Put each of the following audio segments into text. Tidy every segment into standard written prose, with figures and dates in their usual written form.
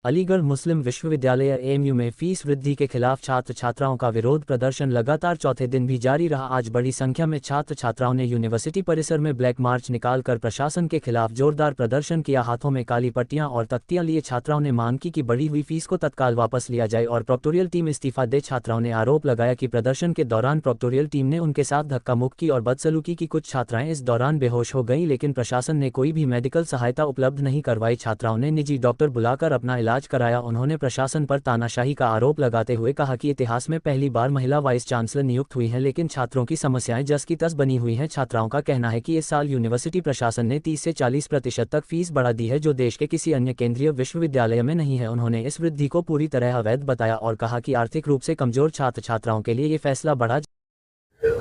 अलीगढ़ मुस्लिम विश्वविद्यालय एएमयू में फीस वृद्धि के खिलाफ छात्र छात्राओं का विरोध प्रदर्शन लगातार चौथे दिन भी जारी रहा। आज बड़ी संख्या में छात्र छात्राओं ने यूनिवर्सिटी परिसर में ब्लैक मार्च निकालकर प्रशासन के खिलाफ जोरदार प्रदर्शन किया। हाथों में काली पट्टियां और तख्तियां लिए छात्राओं ने मांग की कि बढ़ी हुई फीस को तत्काल वापस लिया जाए और प्रोक्टोरियल टीम इस्तीफा दे। छात्राओं ने आरोप लगाया कि प्रदर्शन के दौरान प्रोक्टोरियल टीम ने उनके साथ धक्का मुक्की और बदसलूकी की। कुछ छात्राएं इस दौरान बेहोश हो गईं, लेकिन प्रशासन ने कोई भी मेडिकल सहायता उपलब्ध नहीं करवाई। छात्राओं ने निजी डॉक्टर बुलाकर अपना इलाज कराया। उन्होंने प्रशासन पर तानाशाही का आरोप लगाते हुए कहा कि इतिहास में पहली बार महिला वाइस चांसलर नियुक्त हुई हैं, लेकिन छात्रों की समस्याएं जस की तस बनी हुई हैं। छात्राओं का कहना है कि इस साल यूनिवर्सिटी प्रशासन ने 30 से 40% तक फीस बढ़ा दी है, जो देश के किसी अन्य केंद्रीय विश्वविद्यालय में नहीं है। उन्होंने इस वृद्धि को पूरी तरह अवैध बताया और कहा कि आर्थिक रूप से कमजोर छात्र छात्राओं के लिए ये फैसला बढ़ा।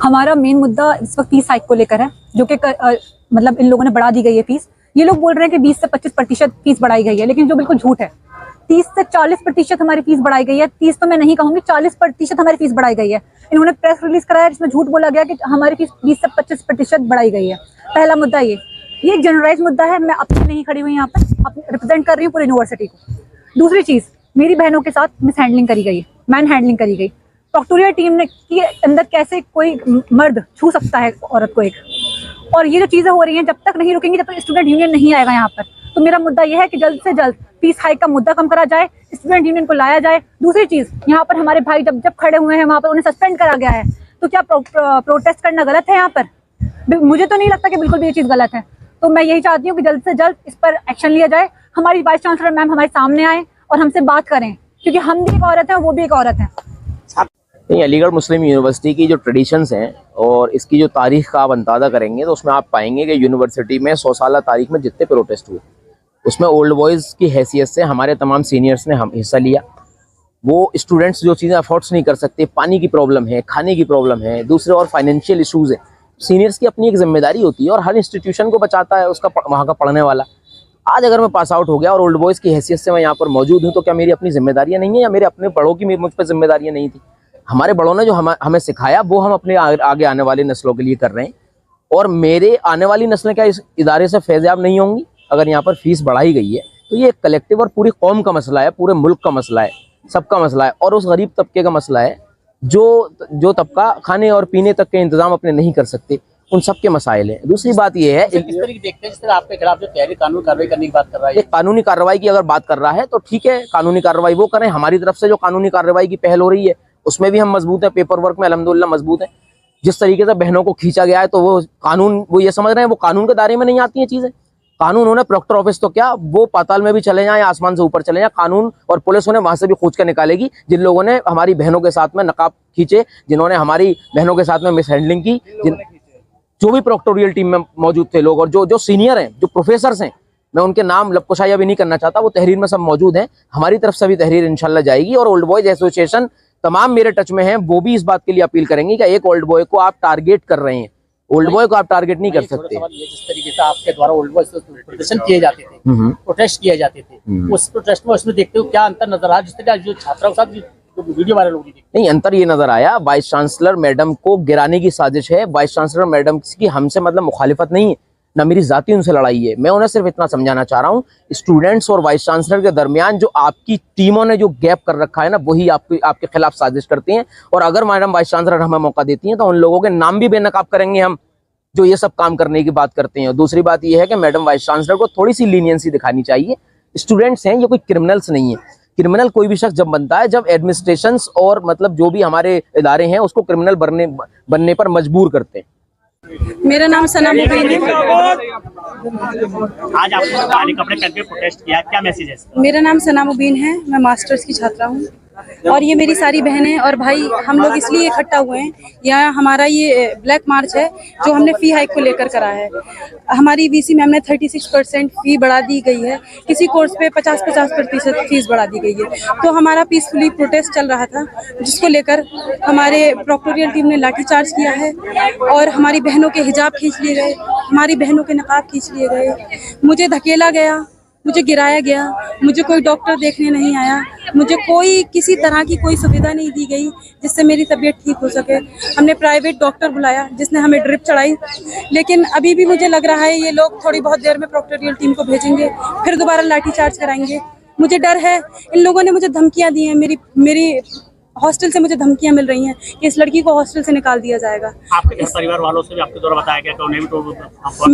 हमारा मेन मुद्दा इस वक्त फीस हाइक को लेकर है, जो कि मतलब इन लोगों ने बढ़ा दी गई है फीस। ये लोग बोल रहे हैं कि 20 से 25% फीस बढ़ाई गई है, लेकिन जो बिल्कुल झूठ है। 30 से 40% हमारी फीस बढ़ाई गई है। 30 तो मैं नहीं कहूंगी, 40% हमारी फीस बढ़ाई गई है। इन्होंने प्रेस रिलीज कराया जिसमें झूठ बोला गया कि हमारी फीस 20 से 25% बढ़ाई गई है। पहला मुद्दा ये एक जनरलाइज मुद्दा है। मैं अपने नहीं खड़ी हुई यहाँ पर, रिप्रेजेंट कर रही हूँ पूरी यूनिवर्सिटी को। दूसरी चीज, मेरी बहनों के साथ मिस हैंडलिंग करी गई, मैन हैंडलिंग करी गई। प्रोक्टोरियल टीम ने के अंदर कैसे कोई मर्द छू सकता है औरत को एक, और ये जो चीजें हो रही हैं जब तक नहीं रुकेंगी, जब तक स्टूडेंट यूनियन नहीं आएगा यहाँ पर। तो मेरा मुद्दा यह है कि जल्द से जल्द फीस हाइक का मुद्दा कम करा जाए, स्टूडेंट यूनियन को लाया जाए। दूसरी चीज, यहाँ पर हमारे भाई जब खड़े हुए हैं वहाँ पर उन्हें सस्पेंड करा गया है, तो क्या प्रोटेस्ट करना गलत है यहाँ पर? मुझे तो नहीं लगता कि बिल्कुल भी ये चीज गलत है। तो मैं यही चाहती हूँ कि जल्द से जल्द इस पर एक्शन लिया जाए। हमारी वाइस चांसलर मैम हमारे सामने आए और हमसे बात करें, क्योंकि हम भी एक औरत है, वो भी एक औरत है। नहीं, अलीगढ़ मुस्लिम यूनिवर्सिटी की जो ट्रेडिशंस हैं और इसकी जो तारीख का आप अंदाज़ा करेंगे तो उसमें आप पाएंगे कि यूनिवर्सिटी में 100 साल तारीख में जितने प्रोटेस्ट हुए, उसमें ओल्ड बॉयज़ की हैसियत से हमारे तमाम सीनियर्स ने हम हिस्सा लिया। वो स्टूडेंट्स जो चीज़ें अफोर्ड्स नहीं कर सकते, पानी की प्रॉब्लम है, खाने की प्रॉब्लम है, दूसरे और फाइनेंशियल इशूज़ हैं, सीनियर्स की अपनी एक जिम्मेदारी होती है और हर इंस्टीट्यूशन को बचाता है उसका वहाँ का पढ़ने वाला। आज अगर मैं पास आउट हो गया और ओल्ड बॉयज़ की हैसियत से मैं यहाँ पर मौजूद हूँ, तो क्या मेरी अपनी जिम्मेदारियाँ नहीं है या मेरे अपने बड़ों की मुझ पर जिम्मेदारियाँ नहीं थी? हमारे बड़ों ने जो हमें सिखाया वो हम अपने आगे आने वाली नस्लों के लिए कर रहे हैं, और मेरे आने वाली नस्लें क्या इस इदारे से फैज़याब नहीं होंगी? अगर यहाँ पर फीस बढ़ाई गई है तो ये एक कलेक्टिव और पूरी कौम का मसला है, पूरे मुल्क का मसला है, सबका मसला है, और उस गरीब तबके का मसला है जो तबका खाने और पीने तक के इंतजाम अपने नहीं कर सकते, उन सब के मसाइल हैं। दूसरी बात ये है, इस तरीके देखते हैं जिस तरह आपके खिलाफ जो तहरीर कानूनी कार्रवाई करने की बात कर रहा है, कानूनी कार्रवाई की अगर बात कर रहा है तो ठीक है, कानूनी कार्रवाई वो करें। हमारी तरफ से जो कानूनी कार्रवाई की पहल हो रही है उसमें भी हम मजबूत हैं, पेपर वर्क में अल्हम्दुलिल्लाह मजबूत हैं। जिस तरीके से बहनों को खींचा गया है तो वो ये समझ रहे हैं वो कानून के दायरे में नहीं आती हैं चीजें। कानून उन्हें प्रोक्टर ऑफिस तो क्या, वो पाताल में भी चले जाएं या आसमान से ऊपर चले जाएं, कानून और पुलिस उन्हें वहां से भी खोज कर निकालेगी। जिन लोगों ने हमारी बहनों के साथ में नकाब खींचे, जिन्होंने हमारी बहनों के साथ में मिस हैंडलिंग की, जो भी प्रोक्टोरियल टीम में मौजूद थे लोग और जो सीनियर हैं, जो प्रोफेसर्स हैं, मैं उनके नाम लबकुशाया भी नहीं करना चाहता, वो तहरीर में सब मौजूद हैं। हमारी तरफ से भी तहरीर इंशाल्लाह जाएगी और ओल्ड बॉयज एसोसिएशन तमाम मेरे टच में हैं, वो भी इस बात के लिए अपील करेंगे कि एक ओल्ड बॉय को आप टारगेट कर रहे हैं, ओल्ड बॉय को आप टारगेट नहीं कर सकते। जिस तरीके से आपके द्वारा ओल्ड बॉयज प्रदर्शन किए जाते थे, प्रोटेस्ट किए जाते थे, उस प्रोटेस्ट में उसमें देखते हो क्या अंतर नजर आया? जिस तरह जो छात्राओं के साथ वीडियो वायरल होगी, नहीं, अंतर ये नजर आया, वाइस चांसलर मैडम को गिराने की साजिश है। वाइस चांसलर मैडम की हमसे मतलब मुखालिफत नहीं है, ना मेरी जाती उनसे लड़ाई है। मैं उन्हें सिर्फ इतना समझाना चाह रहा हूँ, स्टूडेंट्स और वाइस चांसलर के दरमियान जो आपकी टीमों ने जो गैप कर रखा है ना, वही आपके खिलाफ साजिश करती हैं। और अगर मैडम वाइस चांसलर हमें मौका देती हैं तो उन लोगों के नाम भी बेनकाब करेंगे हम, जो ये सब काम करने की बात करते हैं। दूसरी बात यह है कि मैडम वाइस चांसलर को थोड़ी सी लीनियंसी दिखानी चाहिए। स्टूडेंट्स हैं, ये कोई क्रिमिनल्स नहीं है। क्रिमिनल कोई भी शख्स जब बनता है, जब एडमिनिस्ट्रेशंस और मतलब जो भी हमारे इदारे हैं उसको क्रिमिनल बनने पर मजबूर करते हैं। मेरा नाम सना मुबीन है। आज आपने काले कपड़े पहन के प्रोटेस्ट किया, क्या मैसेज है? मेरा नाम सना मुबीन है, मैं मास्टर्स की छात्रा हूँ और ये मेरी सारी बहनें और भाई, हम लोग इसलिए इकट्ठा हुए हैं। यहाँ हमारा ये ब्लैक मार्च है जो हमने फी हाइक को लेकर करा है। हमारी वीसी मैम ने 36% फी बढ़ा दी गई है, किसी कोर्स पे 50% फीस बढ़ा दी गई है। तो हमारा पीसफुली प्रोटेस्ट चल रहा था, जिसको लेकर हमारे प्रोक्टोरियल टीम ने लाठीचार्ज किया है और हमारी बहनों के हिजाब खींच लिए गए, हमारी बहनों के नकाब खींच लिए गए, मुझे धकेला गया, मुझे गिराया गया, मुझे कोई डॉक्टर देखने नहीं आया, मुझे कोई किसी तरह की कोई सुविधा नहीं दी गई जिससे मेरी तबीयत ठीक हो सके। हमने प्राइवेट डॉक्टर बुलाया जिसने हमें ड्रिप चढ़ाई, लेकिन अभी भी मुझे लग रहा है ये लोग थोड़ी बहुत देर में प्रोक्टोरियल टीम को भेजेंगे, फिर दोबारा लाठीचार्ज कराएंगे। मुझे डर है, इन लोगों ने मुझे धमकियां दी हैं, मेरी हॉस्टल से मुझे धमकियां मिल रही हैं कि इस लड़की को हॉस्टल से निकाल दिया जाएगा। आपके घर परिवार वालों से भी आपके द्वारा बताया गया कि उन्हें भी तो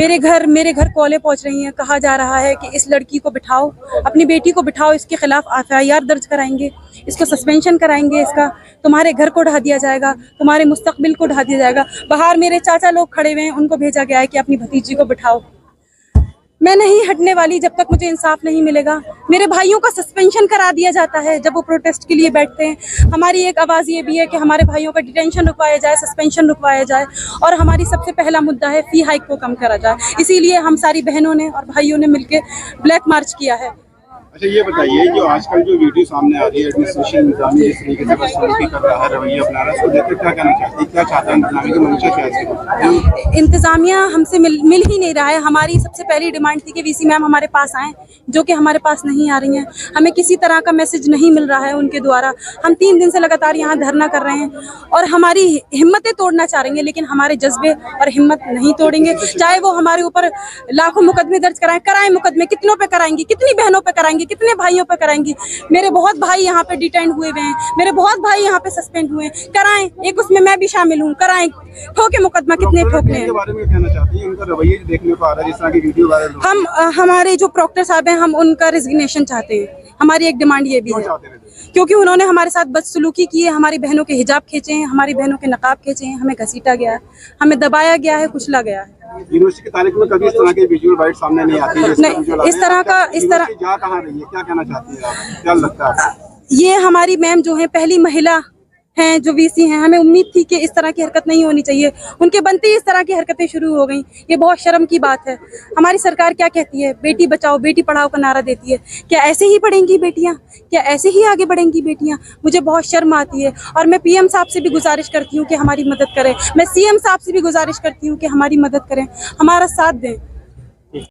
मेरे घर कॉलें पहुंच रही हैं, कहा जा रहा है कि इस लड़की को बिठाओ, अपनी बेटी को बिठाओ, इसके खिलाफ FIR दर्ज कराएंगे, इसको सस्पेंशन कराएंगे, इसका तुम्हारे घर को ढा दिया जाएगा, तुम्हारे मुस्तकबिल को ढा दिया जाएगा। बाहर मेरे चाचा लोग खड़े हुए हैं, उनको भेजा गया है कि अपनी भतीजी को बिठाओ। मैं नहीं हटने वाली जब तक मुझे इंसाफ नहीं मिलेगा। मेरे भाइयों का सस्पेंशन करा दिया जाता है जब वो प्रोटेस्ट के लिए बैठते हैं। हमारी एक आवाज़ ये भी है कि हमारे भाइयों का डिटेंशन रुकवाया जाए, सस्पेंशन रुकवाया जाए, और हमारी सबसे पहला मुद्दा है फी हाइक को कम करा जाए। इसीलिए हम सारी बहनों ने और भाइयों ने मिलकर ब्लैक मार्च किया है। अच्छा ये बताइए, जो आजकल जो वीडियो सामने आ रही है, एडमिनिस्ट्रेशन इंतजामिया जिस तरीके से बदसलूकी कर रहा है, रवैया अपना रहा है, उसको देखकर क्या कहना चाहती है? क्या चाहता है इंतजामिया की मंशा क्या है? इंतजामिया हमसे मिल ही नहीं रहा है। हमारी सबसे पहली डिमांड थी कि VC मैम हमारे पास आएँ, जो कि हमारे पास नहीं आ रही हैं। हमें किसी तरह का मैसेज नहीं मिल रहा है उनके द्वारा। हम 3 दिन से लगातार यहाँ धरना कर रहे हैं और हमारी हिम्मतें तोड़ना चाह रहे हैं, लेकिन हमारे जज्बे और हिम्मत नहीं तोड़ेंगे। चाहे वो हमारे ऊपर लाखों मुकदमे दर्ज कराएं मुकदमे, कितनों पे कराएंगी, कितनी बहनों पे कराएंगी, कितने भाइयों पे कराएंगी। मेरे बहुत भाई यहाँ पे डिटेन हुए हैं, मेरे बहुत भाई यहाँ पे सस्पेंड हुए हैं। कराएं, एक उसमें मैं भी शामिल हूँ, कराएं, ठोके मुकदमा, कितने ठोकने हैं। बारे में कहना चाहती है, उनका रवैया देखने को आ रहा है, जिस तरह की वीडियो वायरल हो रही है। हमारे जो प्रॉक्टर साहब हैं, हम उनका रेजिग्नेशन चाहते हैं। हमारी एक डिमांड ये भी है क्योंकि उन्होंने हमारे साथ बदसलूकी की है, हमारी बहनों के हिजाब खींचे हैं, हमारी बहनों के नकाब खींचे हैं, हमें घसीटा गया है, हमें दबाया गया है, कुचला गया है। यूनिवर्सिटी की तारीख में कभी इस तरह के विजुअल बाइट सामने नहीं आती है। नहीं, इस तरह जा कहाँ रही है, क्या कहना चाहती है आप? क्या लगता है? ये हमारी मैम जो है पहली महिला हैं जो VC हैं, हमें उम्मीद थी कि इस तरह की हरकत नहीं होनी चाहिए। उनके बनते ही इस तरह की हरकतें शुरू हो गई। ये बहुत शर्म की बात है। हमारी सरकार क्या कहती है? बेटी बचाओ बेटी पढ़ाओ का नारा देती है। क्या ऐसे ही पढ़ेंगी बेटियां? क्या ऐसे ही आगे बढ़ेंगी बेटियां? मुझे बहुत शर्म आती है और मैं PM साहब से भी गुजारिश करती हूँ कि हमारी मदद करें। मैं CM साहब से भी गुजारिश करती हूँ कि हमारी मदद करें, हमारा साथ दें।